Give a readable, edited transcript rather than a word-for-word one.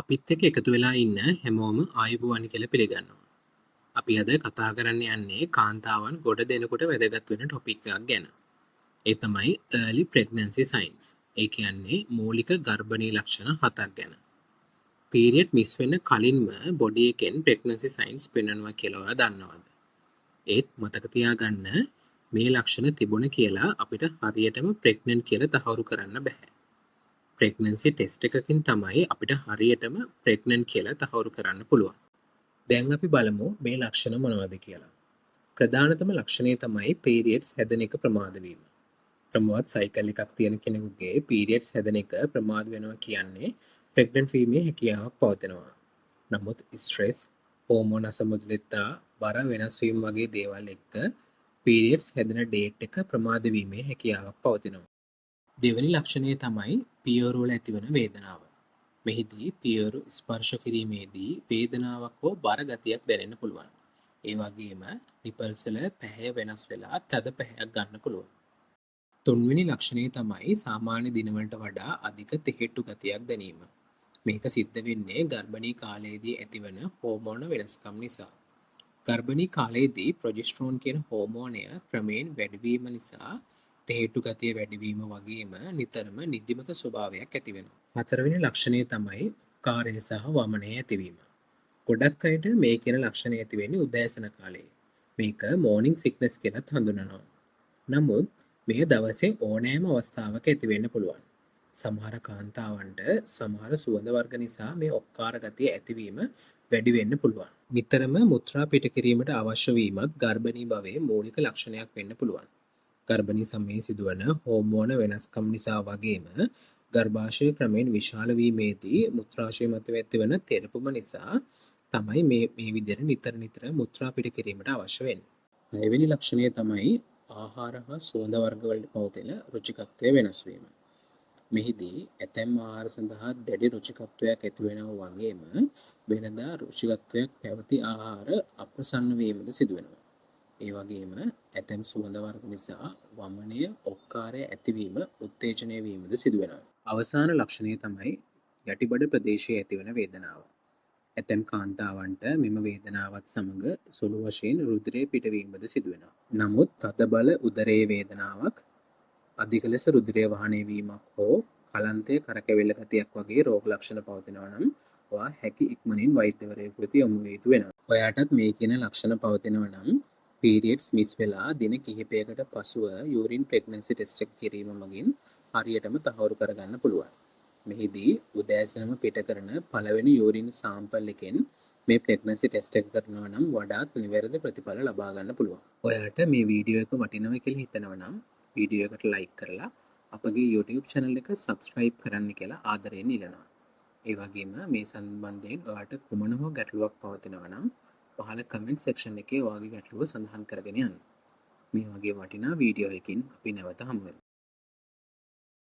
අපිත් එක්ක එකතු වෙලා ඉන්න හැමෝම ආයුබෝවන් කියලා පිළිගන්නවා. අපි අද කතා කරන්න යන්නේ කාන්තාවන් ගොඩ දෙනකොට වැදගත් වෙන ටොපික් එකක් ගැන. ඒ තමයි early pregnancy signs. ඒ කියන්නේ මූලික ගර්භණී ලක්ෂණ 7ක් ගැන. පීරියඩ් මිස් වෙන්න කලින්ම බොඩි එකෙන් pregnancy signs පෙන්වනවා කියලා ඔයා දන්නවද? ඒත් මතක තියාගන්න මේ ලක්ෂණ තිබුණ කියලා අපිට හරියටම pregnant කියලා තහවුරු කරන්න බෑ. ප්‍රෙග්නන්සි ටෙස්ට් එකකින් තමයි අපිට හරියටම ප්‍රෙග්නන්ට් කියලා තහවුරු කරන්න පුළුවන්. දැන් අපි බලමු මේ ලක්ෂණ මොනවද කියලා. ප්‍රධානතම ලක්ෂණය තමයි පීරියඩ්ස් හැදෙන එක ප්‍රමාද වීම. ක්‍රමවත් සයිකල් එකක් තියෙන කෙනෙකුගේ පීරියඩ්ස් හැදෙන එක ප්‍රමාද වෙනවා කියන්නේ ප්‍රෙග්නන්ට් වීමේ හැකියාවක් පවතිනවා. නමුත් ස්ට්‍රෙස්, හෝමෝන අසමතුලිතතා, බර වෙනස් වීම වගේ දේවල් එක්ක පීරියඩ්ස් හැදෙන ඩේට් එක ප්‍රමාද වීමේ හැකියාවක් පවතිනවා. දෙවැනි ලක්ෂණය තමයි පියවර වල ඇතිවන වේදනාව. මෙහිදී පියවර ස්පර්ශ කිරීමේදී වේදනාවක් හෝ බර ගතියක් දැනෙන්න පුළුවන්. ඒ වගේම නිපල්ස් වල පැහැය වෙනස් වෙලා තද පැහැයක් ගන්න පුළුවන්. තුන්වෙනි ලක්ෂණය තමයි සාමාන්‍ය දිනවලට වඩා අධික තෙහෙට්ටු ගතියක් දැනීම. මේක සිද්ධ වෙන්නේ ගර්භණී කාලයේදී ඇතිවන හෝමෝන වෙනස්කම් නිසා. ගර්භණී කාලයේදී ප්‍රොජෙස්ටරෝන් කියන හෝමෝනය ක්‍රමයෙන් වැඩිවීම නිසා තෙහෙට්ටු ගතිය වැඩිවීම වගේම නිතරම නිදිමත ස්වභාවයක් ඇති වෙනවා. හතරවෙනි ලක්ෂණය තමයි කාර්යය සහ වමනය ඇතිවීම. ගොඩක් අයට මේ කියන ලක්ෂණය ඇති වෙන්නේ උදෑසන කාලයේ. මේක මෝර්නිං සික්නස් කියලාත් හඳුන්වනවා. නමුත් මේ දවසේ ඕනෑම අවස්ථාවක ඇති වෙන්න පුළුවන්. සමහර කාන්තාවන්ට සමහර සුවඳ වර්ග නිසා මේ ඔක්කාර ගතිය ඇතිවීම වැඩි වෙන්න පුළුවන්. නිතරම මුත්‍රා පිට කිරීමට අවශ්‍ය වීමත් ගර්භණී භවයේ මූලික ලක්ෂණයක් වෙන්න පුළුවන්. ගර්භණී සමයේ සිදුවන හෝමෝන වෙනස්කම් නිසා වගේම ගර්භාෂය ක්‍රමයෙන් විශාල වීමේදී මුත්‍රාශය මත ඇතිවන තෙරපුම නිසා තමයි මේ විදිහට නිතර මුත්‍රා පිට කිරීමට අවශ්‍ය වෙන්නේ. හයවෙනි ලක්ෂණය තමයි ආහාර හා සුවඳ වර්ග වලට පවතින රුචිකත්වය වෙනස් වීම. මෙහිදී ඇතැම් ආහාර සඳහා දැඩි රුචිකත්වයක් ඇති වෙනවා වගේම වෙනදා රුචිකත්වයක් පැවති ආහාර අප්‍රසන්න වීමද සිදු වෙනවා. ඒ වගේම ඇතැම් සුවඳ වර්ග නිසා වමනය, ඔක්කාරය ඇතිවීම, උත්තේජනය වීමද සිදු වෙනවා. අවසාන ලක්ෂණය තමයි යටිබඩ ප්‍රදේශයේ ඇතිවන වේදනාව. ඇතැම් කාන්තාවන්ට මෙම වේදනාවත් සමග සුළු වශයෙන් රුධිරය පිටවීමද සිදු වෙනවා. නමුත් තදබල උදරයේ වේදනාවක්, අධික ලෙස රුධිරය වහනය වීමක් හෝ කලන්තය කරකැවිල්ල ගතියක් වගේ රෝග ලක්ෂණ පවතිනවා නම් ඔයා හැකි ඉක්මනින් වෛද්‍යවරයෙකු වෙත යොමු විය යුතු වෙනවා. ඔයාටත් මේ කියන ලක්ෂණ පවතිනවා නම් පීරියඩ්ස් මිස් වෙලා දින කිහිපයකට පසුව යූරින් ප්‍රෙග්නන්සි ටෙස්ට් එක කිරීම මගින් හරියටම තහවුරු කරගන්න පුළුවන්. මෙහිදී උදෑසනම පිට කරන පළවෙනි යූරින් සාම්පල් එකෙන් මේ ප්‍රෙග්නන්සි ටෙස්ට් එක කරනවා නම් වඩාත් නිවැරදි ප්‍රතිඵල ලබා ගන්න පුළුවන්. ඔයාට මේ වීඩියෝ එක වටිනවා කියලා හිතනවා නම් වීඩියෝ එකට ලයික් කරලා අපගේ YouTube channel එක subscribe කරන්න කියලා ආදරයෙන් ඉල්ලනවා. ඒ වගේම මේ සම්බන්ධයෙන් ඔයාට කුමන හෝ ගැටලුවක් පවතිනවා නම් පහළ කමෙන්ට් සෙක්ෂන් එකේ ඔයාගේ ගැටලුව සඳහන් කරගෙන යන්න. මේ වගේ වටිනා වීඩියෝ එකකින් අපි නැවත හමු වෙමු.